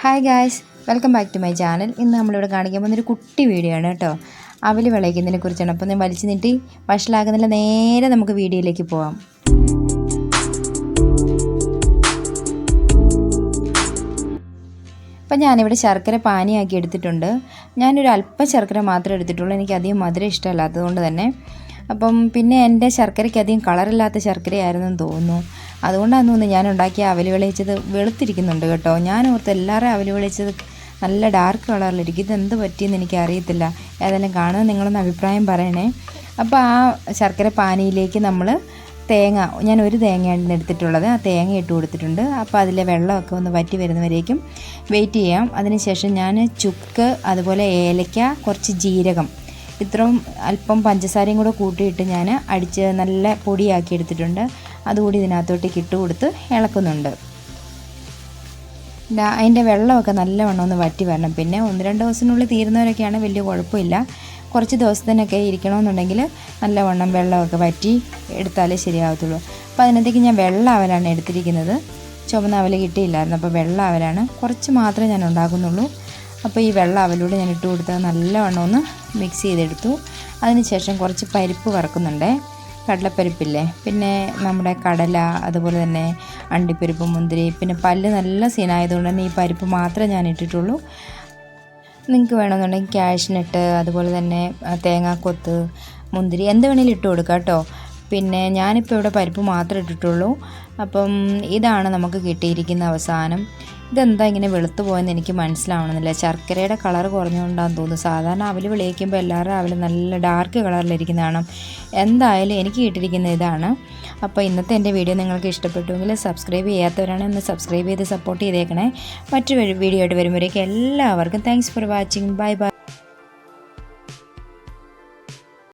Hi guys, welcome back to my channel. ഇന്ന് നമ്മളിവിടെ കാണിക്കാൻ പോകുന്നൊരു കുട്ടി വീഡിയോ ആണ് കേട്ടോ. അവൽ വിളയിക്കുന്നതിനെ കുറിച്ചാണ്. അപ്പോൾ ഞാൻ വലിച്ചു നീട്ടി വഷളാകുന്നില്ല, നേരെ നമുക്ക് വീഡിയോയിലേക്ക് പോകാം. അപ്പം ഞാനിവിടെ ശർക്കര പാനിയാക്കി എടുത്തിട്ടുണ്ട്. ഞാനൊരു അല്പം ശർക്കര മാത്രമേ എടുത്തിട്ടുള്ളൂ, എനിക്ക് അധികം മധുരം ഇഷ്ടമല്ലാത്തതുകൊണ്ട് തന്നെ. അപ്പം പിന്നെ എൻ്റെ ശർക്കരയ്ക്ക് അധികം കളറില്ലാത്ത ശർക്കരയായിരുന്നെന്ന് തോന്നുന്നു. അതുകൊണ്ടാണെന്ന് തോന്നുന്നു ഞാൻ ഉണ്ടാക്കിയ അവൽ വിളയിച്ചത് വെളുത്തിരിക്കുന്നുണ്ട് കേട്ടോ. ഞാൻ ഓർത്ത് എല്ലാവരും അവൽ വിളയിച്ചത് നല്ല ഡാർക്ക് കളറിലിരിക്കും. ഇതെന്ത് പറ്റിയെന്ന് എനിക്ക് അറിയത്തില്ല. ഏതായാലും കാണുന്നത് നിങ്ങളൊന്ന് അഭിപ്രായം പറയണേ. അപ്പോൾ ആ ശർക്കര പാനിയിലേക്ക് നമ്മൾ തേങ്ങ, ഞാൻ ഒരു തേങ്ങയാണ് എടുത്തിട്ടുള്ളത്, ആ തേങ്ങ ഇട്ട് കൊടുത്തിട്ടുണ്ട്. അപ്പോൾ അതിലെ വെള്ളമൊക്കെ ഒന്ന് വറ്റി വരുന്നവരേക്കും വെയിറ്റ് ചെയ്യാം. അതിനുശേഷം ഞാൻ ചുക്ക്, അതുപോലെ ഏലക്ക, കുറച്ച് ജീരകം, ഇത്രയും അല്പം പഞ്ചസാരയും കൂടെ കൂട്ടിയിട്ട് ഞാൻ അടിച്ച് നല്ല പൊടിയാക്കി എടുത്തിട്ടുണ്ട്. അതുകൂടി ഇതിനകത്തോട്ടേക്ക് ഇട്ട് കൊടുത്ത് ഇളക്കുന്നുണ്ട്. അതിൻ്റെ വെള്ളമൊക്കെ നല്ലവണ്ണം ഒന്ന് വറ്റി വരണം. പിന്നെ 1-2 ദിവസത്തിനുള്ളിൽ തീരുന്നവരൊക്കെയാണ് വലിയ കുഴപ്പമില്ല. കുറച്ച് ദിവസത്തിനൊക്കെ ഇരിക്കണമെന്നുണ്ടെങ്കിൽ നല്ലവണ്ണം വെള്ളമൊക്കെ വറ്റി എടുത്താലേ ശരിയാകത്തുള്ളൂ. അപ്പോൾ അതിനകത്തേക്ക് ഞാൻ വെള്ള അവലാണ് എടുത്തിരിക്കുന്നത്. ചുവന്ന അവൽ കിട്ടിയില്ലായിരുന്നു, അപ്പോൾ വെള്ള അവലാണ്. കുറച്ച് മാത്രമേ ഞാൻ ഉണ്ടാക്കുന്നുള്ളൂ. അപ്പോൾ ഈ വെള്ള അവലൂടെ ഞാൻ ഇട്ട് കൊടുത്താൽ നല്ലവണ്ണം ഒന്ന് മിക്സ് ചെയ്തെടുത്തു. അതിനുശേഷം കുറച്ച് പരിപ്പ് വറക്കുന്നുണ്ട്, കടലപ്പരിപ്പില്ലേ, പിന്നെ നമ്മുടെ കടല, അതുപോലെ തന്നെ അണ്ടിപ്പരിപ്പ്, മുന്തിരി. പിന്നെ പല്ല് നല്ല സീനായതുകൊണ്ട് തന്നെ ഈ പരിപ്പ് മാത്രമേ ഞാൻ ഇട്ടിട്ടുള്ളൂ. നിങ്ങൾക്ക് വേണമെന്നുണ്ടെങ്കിൽ കാഷ്നട്ട്, അതുപോലെ തന്നെ തേങ്ങാക്കൊത്ത്, മുന്തിരി, എന്ത് വേണമെങ്കിലും ഇട്ട് കൊടുക്കാം കേട്ടോ. പിന്നെ ഞാനിപ്പോൾ ഇവിടെ പരിപ്പ് മാത്രമേ ഇട്ടിട്ടുള്ളൂ. അപ്പം ഇതാണ് നമുക്ക് കിട്ടിയിരിക്കുന്ന അവസാനം. ഇതെന്താ ഇങ്ങനെ വെളുത്തു പോയെന്ന് എനിക്ക് മനസ്സിലാവണമെന്നില്ല. ശർക്കരയുടെ കളർ കുറഞ്ഞുകൊണ്ടാണെന്ന് തോന്നുന്നു. സാധാരണ അവൽ വിളയിക്കുമ്പോൾ എല്ലാവരും അവൽ നല്ല ഡാർക്ക് കളറിലിരിക്കുന്നതാണ്. എന്തായാലും എനിക്ക് കിട്ടിയിരിക്കുന്ന ഇതാണ്. അപ്പോൾ ഇന്നത്തെ എൻ്റെ വീഡിയോ നിങ്ങൾക്ക് ഇഷ്ടപ്പെട്ടുവെങ്കിൽ സബ്സ്ക്രൈബ് ചെയ്യാത്തവരാണ് ഒന്ന് സബ്സ്ക്രൈബ് ചെയ്ത് സപ്പോർട്ട് ചെയ്തേക്കണേ. മറ്റൊരു വീഡിയോ ആയിട്ട് വരുമ്പോഴേക്കും എല്ലാവർക്കും thanks for watching. Bye bye.